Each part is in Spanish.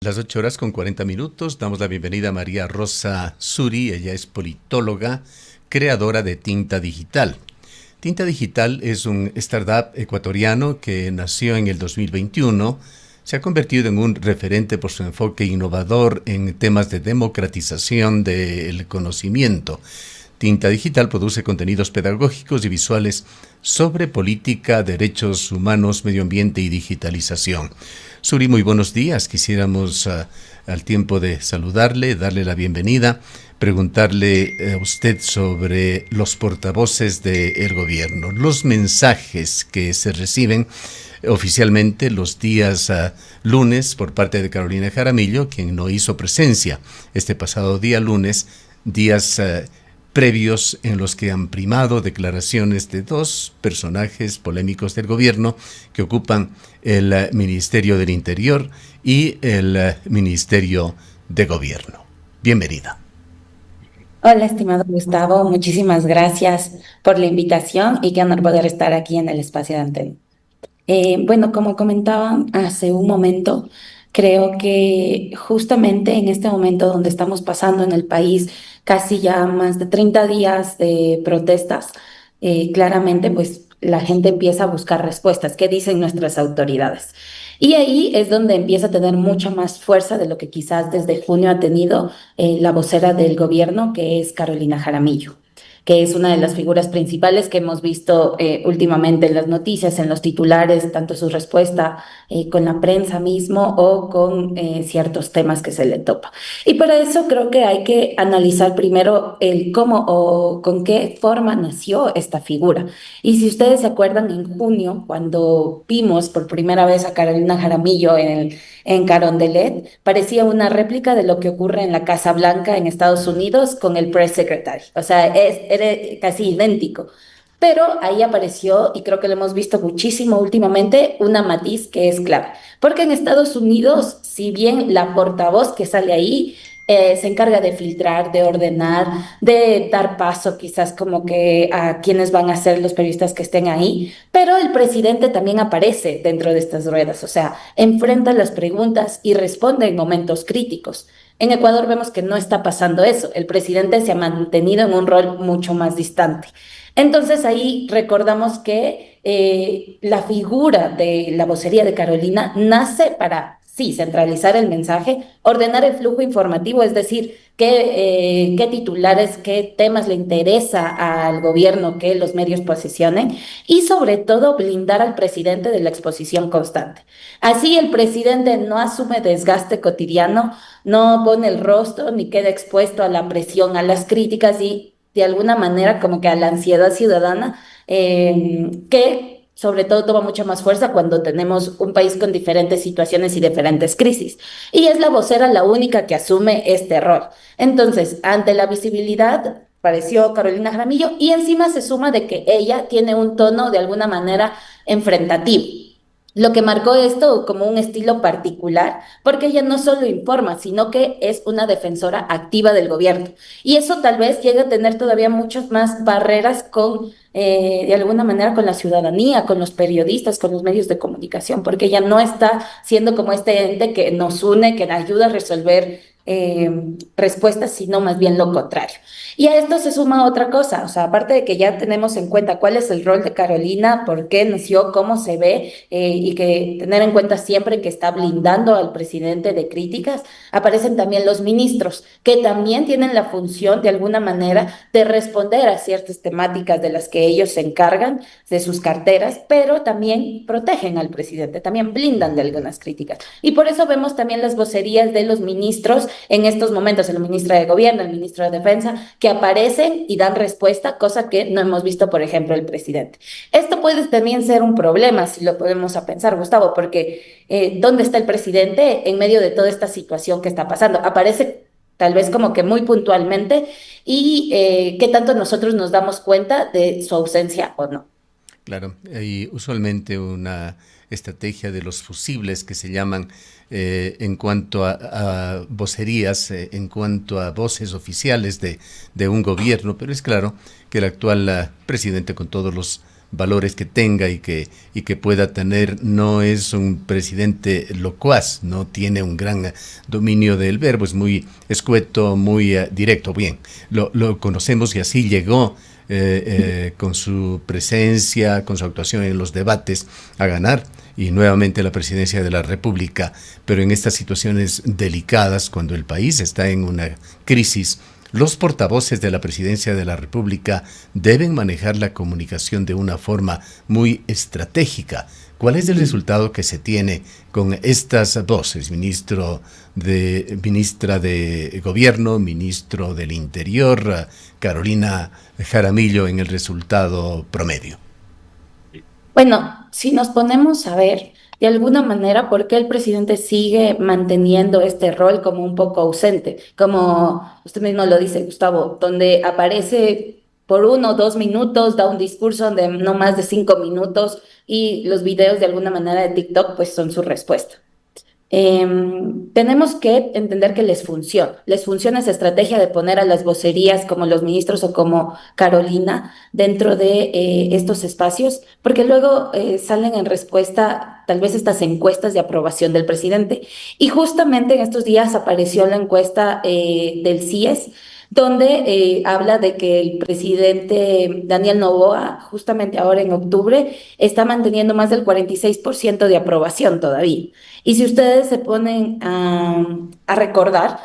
Las 8 horas con 40 minutos, damos la bienvenida a María Rosa Suri. Ella es politóloga, creadora de Tinta Digital. Tinta Digital es un startup ecuatoriano que nació en el 2021. Se ha convertido en un referente por su enfoque innovador en temas de democratización del conocimiento. Tinta Digital produce contenidos pedagógicos y visuales sobre política, derechos humanos, medio ambiente y digitalización. Suri, muy buenos días. Quisiéramos, al tiempo de saludarle, darle la bienvenida, preguntarle a usted sobre los portavoces del gobierno, los mensajes que se reciben oficialmente los días lunes por parte de Carolina Jaramillo, quien no hizo presencia este pasado día lunes, días previos en los que han primado declaraciones de dos personajes polémicos del gobierno que ocupan el Ministerio del Interior y el Ministerio de Gobierno. Bienvenida. Hola, estimado Gustavo, muchísimas gracias por la invitación y qué honor poder estar aquí en el espacio de Antena. Bueno, como comentaban hace un momento, creo que justamente en este momento donde estamos pasando en el país casi ya más de 30 días de protestas, claramente pues la gente empieza a buscar respuestas. ¿Qué dicen nuestras autoridades? Y ahí es donde empieza a tener mucha más fuerza de lo que quizás desde junio ha tenido la vocera del gobierno, que es Carolina Jaramillo, que es una de las figuras principales que hemos visto últimamente en las noticias, en los titulares, tanto su respuesta con la prensa mismo o con ciertos temas que se le topa. Y para eso creo que hay que analizar primero el cómo o con qué forma nació esta figura. Y si ustedes se acuerdan, en junio, cuando vimos por primera vez a Carolina Jaramillo en Carondelet, parecía una réplica de lo que ocurre en la Casa Blanca en Estados Unidos con el press secretary. O sea, era casi idéntico. Pero ahí apareció, y creo que lo hemos visto muchísimo últimamente, una matiz que es clave. Porque en Estados Unidos, si bien la portavoz que sale ahí se encarga de filtrar, de ordenar, de dar paso quizás como que a quienes van a ser los periodistas que estén ahí, pero el presidente también aparece dentro de estas ruedas, o sea, enfrenta las preguntas y responde en momentos críticos. En Ecuador vemos que no está pasando eso, el presidente se ha mantenido en un rol mucho más distante. Entonces ahí recordamos que la figura de la vocería de Carolina nace para, sí, centralizar el mensaje, ordenar el flujo informativo, es decir, qué titulares, qué temas le interesa al gobierno que los medios posicionen y sobre todo blindar al presidente de la exposición constante. Así el presidente no asume desgaste cotidiano, no pone el rostro ni queda expuesto a la presión, a las críticas y de alguna manera como que a la ansiedad ciudadana que sobre todo toma mucha más fuerza cuando tenemos un país con diferentes situaciones y diferentes crisis. Y es la vocera la única que asume este rol. Entonces, ante la visibilidad, pareció Carolina Jaramillo y encima se suma de que ella tiene un tono de alguna manera enfrentativo. Lo que marcó esto como un estilo particular, porque ella no solo informa, sino que es una defensora activa del gobierno. Y eso tal vez llega a tener todavía muchas más barreras con, de alguna manera, con la ciudadanía, con los periodistas, con los medios de comunicación, porque ella no está siendo como este ente que nos une, que ayuda a resolver respuestas, sino más bien lo contrario. Y a esto se suma otra cosa, o sea, aparte de que ya tenemos en cuenta cuál es el rol de Carolina, por qué nació, cómo se ve, y que tener en cuenta siempre que está blindando al presidente de críticas, aparecen también los ministros, que también tienen la función de alguna manera de responder a ciertas temáticas de las que ellos se encargan, de sus carteras, pero también protegen al presidente, también blindan de algunas críticas. Y por eso vemos también las vocerías de los ministros en estos momentos, el ministro de Gobierno, el ministro de Defensa, que aparecen y dan respuesta, cosa que no hemos visto, por ejemplo, el presidente. Esto puede también ser un problema, si lo podemos a pensar, Gustavo, porque ¿dónde está el presidente en medio de toda esta situación que está pasando? Aparece tal vez como que muy puntualmente y qué tanto nosotros nos damos cuenta de su ausencia o no. Claro, hay usualmente una estrategia de los fusibles que se llaman en cuanto a vocerías, en cuanto a voces oficiales de un gobierno, pero es claro que el actual presidente, con todos los valores que tenga y que pueda tener. No es un presidente locuaz, no tiene un gran dominio del verbo, es muy escueto, muy directo. Bien, lo conocemos y así llegó con su presencia, con su actuación en los debates a ganar y nuevamente la presidencia de la República. Pero en estas situaciones delicadas, cuando el país está en una crisis, los portavoces de la presidencia de la República deben manejar la comunicación de una forma muy estratégica. ¿Cuál es el resultado que se tiene con estas voces? Ministra de Gobierno, ministro del Interior, Carolina Jaramillo, en el resultado promedio. Bueno, si nos ponemos a ver de alguna manera por qué el presidente sigue manteniendo este rol como un poco ausente, como usted mismo lo dice, Gustavo, donde aparece por 1 o 2 minutos, da un discurso de no más de 5 minutos y los videos de alguna manera de TikTok pues son su respuesta. Tenemos que entender que les funciona esa estrategia de poner a las vocerías como los ministros o como Carolina dentro de estos espacios, porque luego salen en respuesta tal vez estas encuestas de aprobación del presidente. Y justamente en estos días apareció la encuesta del CIES, donde habla de que el presidente Daniel Noboa, justamente ahora en octubre, está manteniendo más del 46% de aprobación todavía. Y si ustedes se ponen a recordar,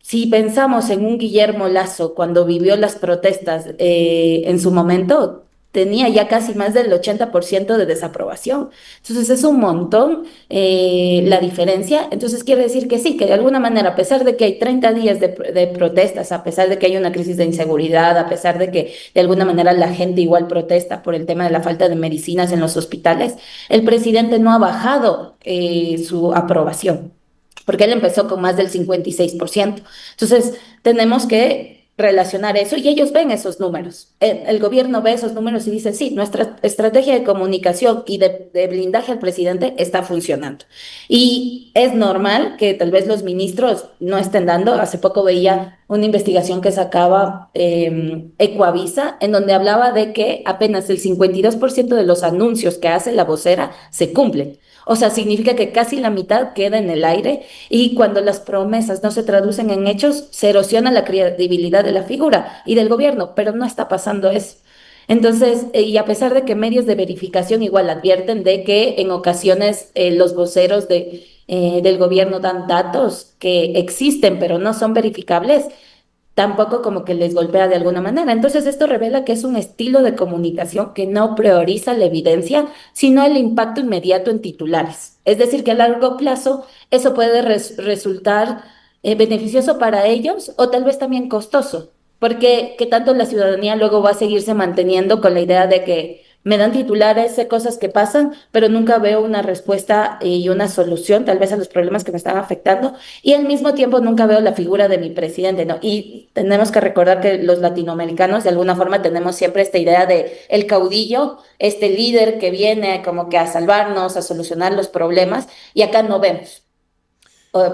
si pensamos en un Guillermo Lasso cuando vivió las protestas en su momento, tenía ya casi más del 80% de desaprobación. Entonces es un montón la diferencia. Entonces quiere decir que sí, que de alguna manera, a pesar de que hay 30 días de protestas, a pesar de que hay una crisis de inseguridad, a pesar de que de alguna manera la gente igual protesta por el tema de la falta de medicinas en los hospitales, el presidente no ha bajado su aprobación, porque él empezó con más del 56%. Entonces, tenemos que relacionar eso y ellos ven esos números. El gobierno ve esos números y dice, sí, nuestra estrategia de comunicación y de blindaje al presidente está funcionando. Y es normal que tal vez los ministros no estén dando. Hace poco veía una investigación que sacaba Ecoavisa, en donde hablaba de que apenas el 52% de los anuncios que hace la vocera se cumplen. O sea, significa que casi la mitad queda en el aire y cuando las promesas no se traducen en hechos, se erosiona la credibilidad de la figura y del gobierno, pero no está pasando eso. Entonces, y a pesar de que medios de verificación igual advierten de que en ocasiones los voceros del gobierno dan datos que existen pero no son verificables, tampoco como que les golpea de alguna manera. Entonces esto revela que es un estilo de comunicación que no prioriza la evidencia, sino el impacto inmediato en titulares. Es decir, que a largo plazo eso puede resultar beneficioso para ellos o tal vez también costoso, porque que tanto la ciudadanía luego va a seguirse manteniendo con la idea de que me dan titulares, sé cosas que pasan, pero nunca veo una respuesta y una solución tal vez a los problemas que me están afectando y al mismo tiempo nunca veo la figura de mi presidente, ¿no? Y tenemos que recordar que los latinoamericanos de alguna forma tenemos siempre esta idea de el caudillo, este líder que viene como que a salvarnos, a solucionar los problemas, y acá no vemos.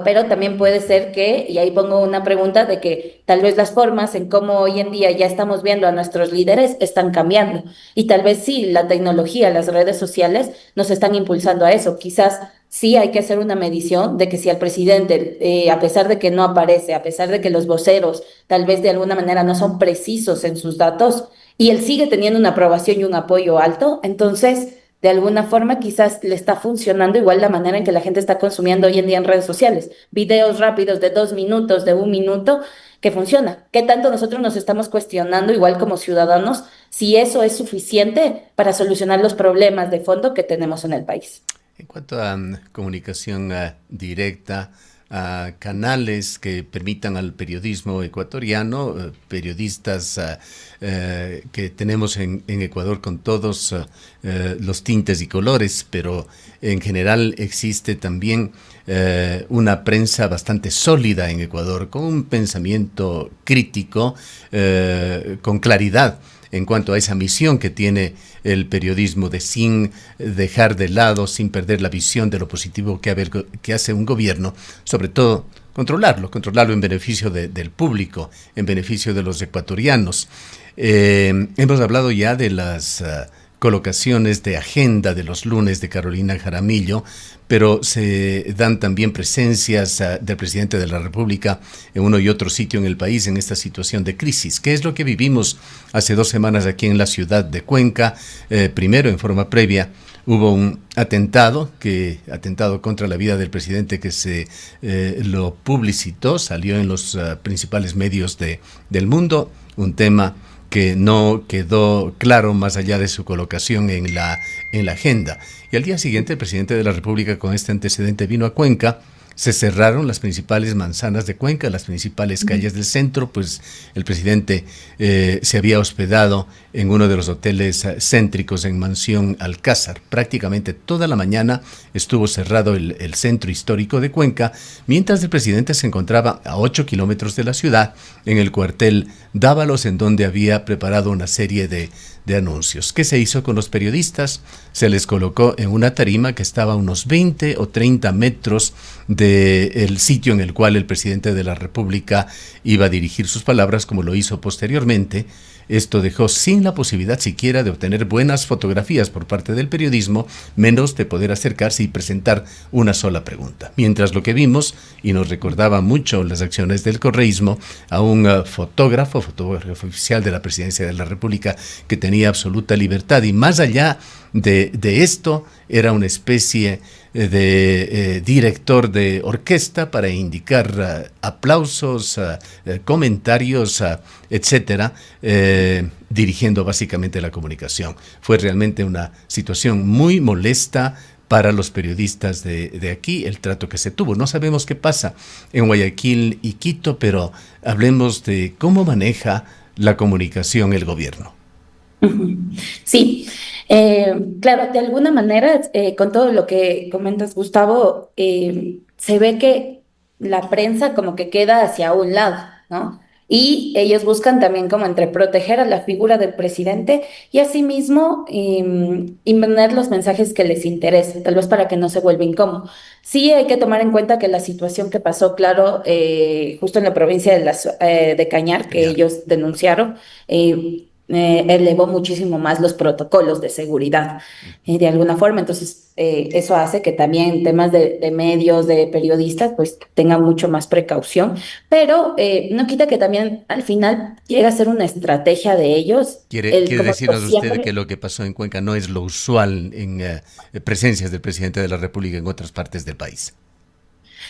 Pero también puede ser que, y ahí pongo una pregunta, de que tal vez las formas en cómo hoy en día ya estamos viendo a nuestros líderes están cambiando. Y tal vez sí, la tecnología, las redes sociales nos están impulsando a eso. Quizás sí hay que hacer una medición de que si al presidente, a pesar de que no aparece, a pesar de que los voceros tal vez de alguna manera no son precisos en sus datos, y él sigue teniendo una aprobación y un apoyo alto, entonces de alguna forma quizás le está funcionando igual la manera en que la gente está consumiendo hoy en día en redes sociales. Videos rápidos de 2 minutos, de 1 minuto, que funciona. ¿Qué tanto nosotros nos estamos cuestionando, igual como ciudadanos, si eso es suficiente para solucionar los problemas de fondo que tenemos en el país? En cuanto a comunicación directa, a canales que permitan al periodismo ecuatoriano, periodistas que tenemos en Ecuador con todos los tintes y colores, pero en general existe también una prensa bastante sólida en Ecuador, con un pensamiento crítico, con claridad en cuanto a esa misión que tiene el periodismo de sin dejar de lado, sin perder la visión de lo positivo que hace un gobierno, sobre todo controlarlo en beneficio del público, en beneficio de los ecuatorianos. Hemos hablado ya de las colocaciones de agenda de los lunes de Carolina Jaramillo, pero se dan también presencias del presidente de la República en uno y otro sitio en el país en esta situación de crisis. ¿Qué es lo que vivimos hace 2 semanas aquí en la ciudad de Cuenca? Primero, en forma previa, hubo un atentado contra la vida del presidente que se lo publicitó, salió en los principales medios del mundo, un tema que no quedó claro más allá de su colocación en la agenda. Y al día siguiente el presidente de la República con este antecedente vino a Cuenca. Se cerraron las principales manzanas de Cuenca, las principales calles del centro, pues el presidente se había hospedado en uno de los hoteles céntricos en Mansión Alcázar. Prácticamente toda la mañana estuvo cerrado el centro histórico de Cuenca, mientras el presidente se encontraba a 8 kilómetros de la ciudad, en el cuartel Dávalos, en donde había preparado una serie de anuncios. ¿Qué se hizo con los periodistas? Se les colocó en una tarima que estaba a unos 20 o 30 metros del sitio en el cual el presidente de la República iba a dirigir sus palabras, como lo hizo posteriormente. Esto dejó sin la posibilidad siquiera de obtener buenas fotografías por parte del periodismo, menos de poder acercarse y presentar una sola pregunta. Mientras lo que vimos, y nos recordaba mucho las acciones del correísmo, a un fotógrafo oficial de la Presidencia de la República que tenía absoluta libertad, y más allá de esto, era una especie de director de orquesta para indicar aplausos, comentarios, etcétera, dirigiendo básicamente la comunicación. Fue realmente una situación muy molesta para los periodistas de aquí, el trato que se tuvo. No sabemos qué pasa en Guayaquil y Quito, pero hablemos de cómo maneja la comunicación el gobierno. Sí, claro, de alguna manera, con todo lo que comentas, Gustavo, se ve que la prensa como que queda hacia un lado, ¿no? Y ellos buscan también como entre proteger a la figura del presidente y asimismo imponer los mensajes que les interesen, tal vez para que no se vuelva incómodo. Sí hay que tomar en cuenta que la situación que pasó, claro, justo en la provincia de Cañar, que Cañar. ellos denunciaron, elevó muchísimo más los protocolos de seguridad, de alguna forma. Entonces, eso hace que también temas de medios, de periodistas, pues tengan mucho más precaución, pero no quita que también al final llega a ser una estrategia de ellos, ¿Quiere como digo, decirnos usted que siempre. lo que pasó en Cuenca no es lo usual en presencias del presidente de la República en otras partes del país?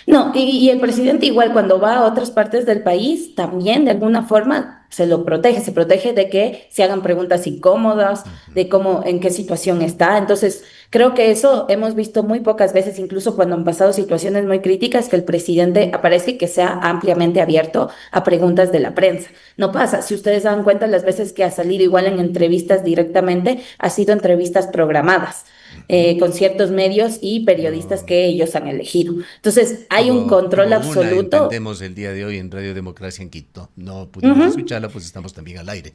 No, y el presidente igual cuando va a otras partes del país, también de alguna forma se protege de que se hagan preguntas incómodas, Ujú. de cómo, en qué situación está. Entonces, creo que eso hemos visto muy pocas veces, incluso cuando han pasado situaciones muy críticas, que el presidente aparece y que sea ampliamente abierto a preguntas de la prensa. No pasa, si ustedes dan cuenta, las veces que ha salido igual en entrevistas directamente, ha sido entrevistas programadas Ujú. con ciertos medios y periodistas Como, que ellos han elegido. Entonces, hay un control como una, absoluto. entendemos, el día de hoy en Radio Democracia en Quito. No pudimos Ujú. escucharla, pues estamos también al aire.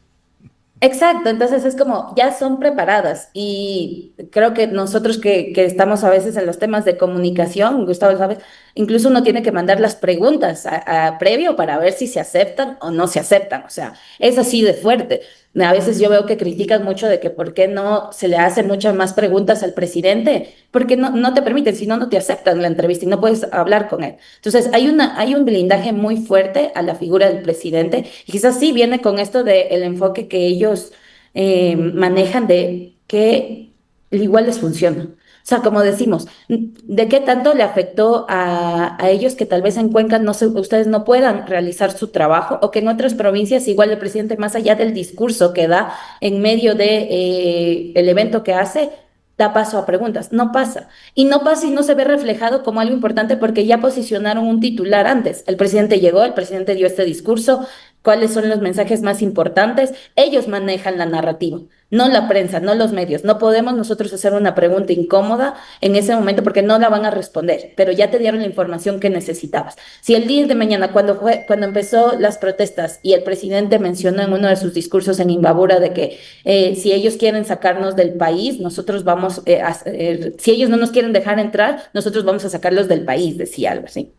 Exacto, entonces es como ya son preparadas y creo que nosotros que estamos a veces en los temas de comunicación, Gustavo, ¿sabes? Incluso uno tiene que mandar las preguntas a previo para ver si se aceptan o no se aceptan, o sea, es así de fuerte. A veces yo veo que critican mucho de que por qué no se le hacen muchas más preguntas al presidente, porque no te permiten, si no, no te aceptan la entrevista y no puedes hablar con él. Entonces, hay un blindaje muy fuerte a la figura del presidente y quizás sí viene con esto del enfoque que ellos manejan de que igual les funciona. O sea, como decimos, ¿de qué tanto le afectó a ellos que tal vez en Cuenca ustedes no puedan realizar su trabajo o que en otras provincias igual el presidente, más allá del discurso que da en medio de, el evento que hace, da paso a preguntas? No pasa. Y no pasa y no se ve reflejado como algo importante porque ya posicionaron un titular antes. El presidente llegó, el presidente dio este discurso, cuáles son los mensajes más importantes. Ellos manejan la narrativa, no la prensa, no los medios. No podemos nosotros hacer una pregunta incómoda en ese momento porque no la van a responder, pero ya te dieron la información que necesitabas. Si el día de mañana, cuando empezó las protestas y el presidente mencionó en uno de sus discursos en Imbabura de que si ellos quieren sacarnos del país, nosotros vamos, si ellos no nos quieren dejar entrar, nosotros vamos a sacarlos del país, decía algo así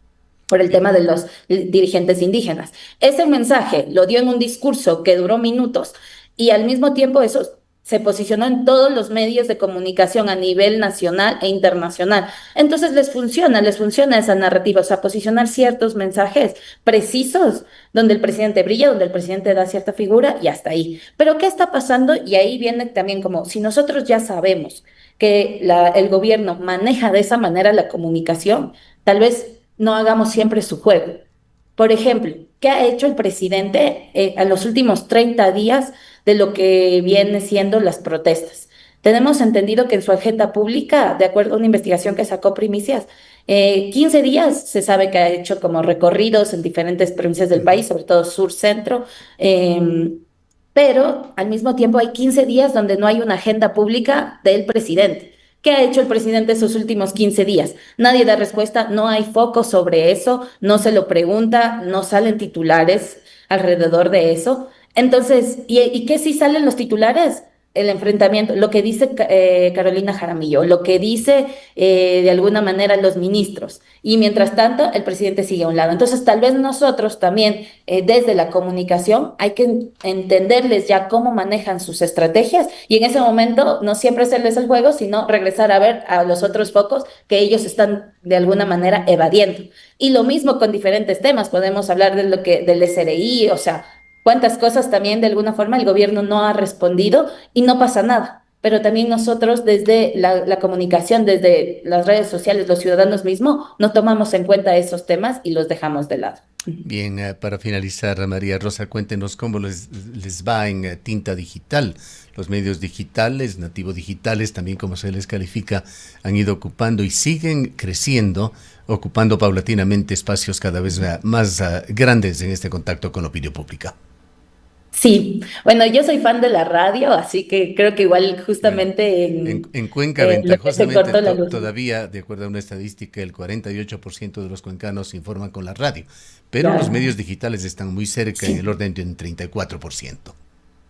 por el tema de los dirigentes indígenas. Ese mensaje lo dio en un discurso que duró minutos y al mismo tiempo eso se posicionó en todos los medios de comunicación a nivel nacional e internacional. Entonces les funciona esa narrativa, o sea, posicionar ciertos mensajes precisos donde el presidente brilla, donde el presidente da cierta figura y hasta ahí. Pero ¿qué está pasando? Y ahí viene también como, si nosotros ya sabemos que el gobierno maneja de esa manera la comunicación, tal vez no hagamos siempre su juego. Por ejemplo, ¿qué ha hecho el presidente en los últimos 30 días de lo que viene siendo las protestas? Tenemos entendido que en su agenda pública, de acuerdo a una investigación que sacó Primicias, 15 días se sabe que ha hecho como recorridos en diferentes provincias del país, sobre todo sur-centro, pero al mismo tiempo hay 15 días donde no hay una agenda pública del presidente. ¿Qué ha hecho el presidente esos últimos 15 días? Nadie da respuesta, no hay foco sobre eso, no se lo pregunta, no salen titulares alrededor de eso. Entonces, ¿y qué sí salen los titulares? El enfrentamiento, lo que dice Carolina Jaramillo, lo que dice de alguna manera los ministros. Y mientras tanto, el presidente sigue a un lado. Entonces, tal vez nosotros también, desde la comunicación, hay que entenderles ya cómo manejan sus estrategias y en ese momento no siempre hacerles el juego, sino regresar a ver a los otros focos que ellos están de alguna manera evadiendo. Y lo mismo con diferentes temas, podemos hablar de lo que del SRI, o sea, cuántas cosas también de alguna forma el gobierno no ha respondido y no pasa nada. Pero también nosotros desde la comunicación, desde las redes sociales, los ciudadanos mismos, no tomamos en cuenta esos temas y los dejamos de lado. Bien, para finalizar, María Rosa, cuéntenos cómo les va en Tinta Digital. Los medios digitales, nativos digitales, también como se les califica, han ido ocupando y siguen creciendo, ocupando paulatinamente espacios cada vez más grandes en este contacto con la opinión pública. Sí, bueno, yo soy fan de la radio, así que creo que igual Bueno, justamente en Cuenca, lo que se ventajosamente, cortó la luz. todavía, de acuerdo a una estadística, el 48% de los cuencanos se informan con la radio, pero los Claro. medios digitales están muy cerca, en el Sí. orden de un 34%.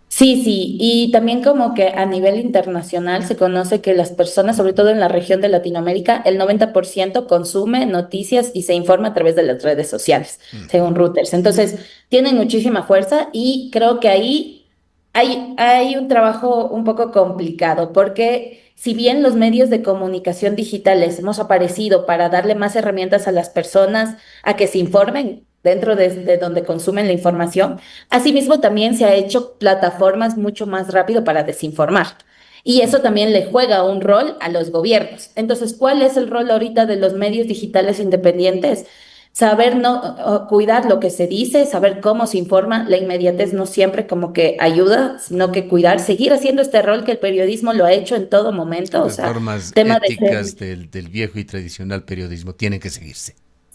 Sí, sí, y también como que a nivel internacional se conoce que las personas, sobre todo en la región de Latinoamérica, el 90% consume noticias y se informa a través de las redes sociales, Ujú. según Reuters. Entonces, tienen muchísima fuerza y creo que ahí hay un trabajo un poco complicado, porque si bien los medios de comunicación digitales hemos aparecido para darle más herramientas a las personas a que se informen dentro de donde consumen la información, asimismo, también se ha hecho plataformas mucho más rápido para desinformar. Y eso también le juega un rol a los gobiernos. Entonces, ¿cuál es el rol ahorita de los medios digitales independientes? Saber no cuidar lo que se dice, saber cómo se informa, la inmediatez no siempre como que ayuda, sino que cuidar, seguir haciendo este rol que el periodismo lo ha hecho en todo Sí, momento, o las sea, normas tema de ser. éticas del viejo y tradicional periodismo tienen que seguirse.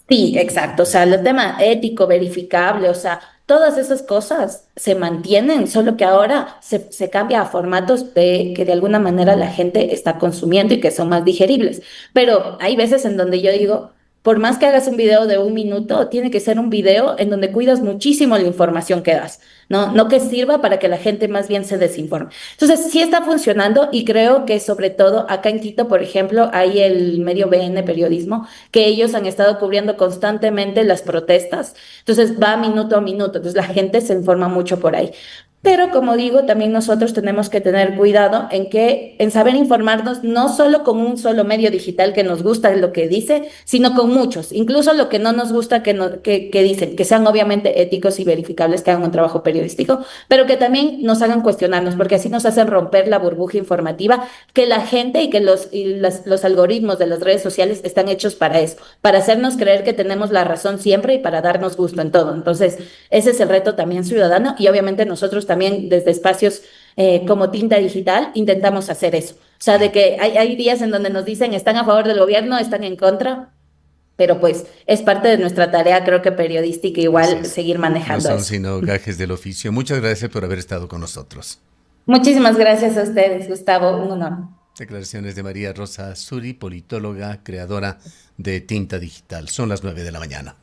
Sí, exacto. O sea, el tema ético, verificable, o sea, todas esas cosas se mantienen, solo que ahora se cambia a formatos de que de alguna manera la gente está consumiendo y que son más digeribles. Pero hay veces en donde yo digo, por más que hagas un video de 1 minuto, tiene que ser un video en donde cuidas muchísimo la información que das, ¿no? No que sirva para que la gente más bien se desinforme. Entonces, sí está funcionando y creo que sobre todo acá en Quito, por ejemplo, hay el medio BN Periodismo que ellos han estado cubriendo constantemente las protestas, entonces va minuto a minuto, entonces la gente se informa mucho por ahí. Pero como digo, también nosotros tenemos que tener cuidado en saber informarnos no solo con un solo medio digital que nos gusta lo que dice, sino con muchos, incluso lo que no nos gusta que dicen, que sean obviamente éticos y verificables, que hagan un trabajo periodístico, pero que también nos hagan cuestionarnos, porque así nos hacen romper la burbuja informativa que la gente y que los algoritmos de las redes sociales están hechos para eso, para hacernos creer que tenemos la razón siempre y para darnos gusto en todo. Entonces, ese es el reto también ciudadano y obviamente nosotros también desde espacios como Tinta Digital intentamos hacer eso. O sea, de que hay días en donde nos dicen están a favor del gobierno, están en contra, pero pues es parte de nuestra tarea, creo que periodística, Así igual es. seguir No manejando son eso. sino gajes del oficio. Muchas gracias por haber estado con nosotros. Muchísimas gracias a ustedes, Gustavo, un honor. Declaraciones de María Rosa Suri, politóloga, creadora de Tinta Digital. Son las 9 de la mañana.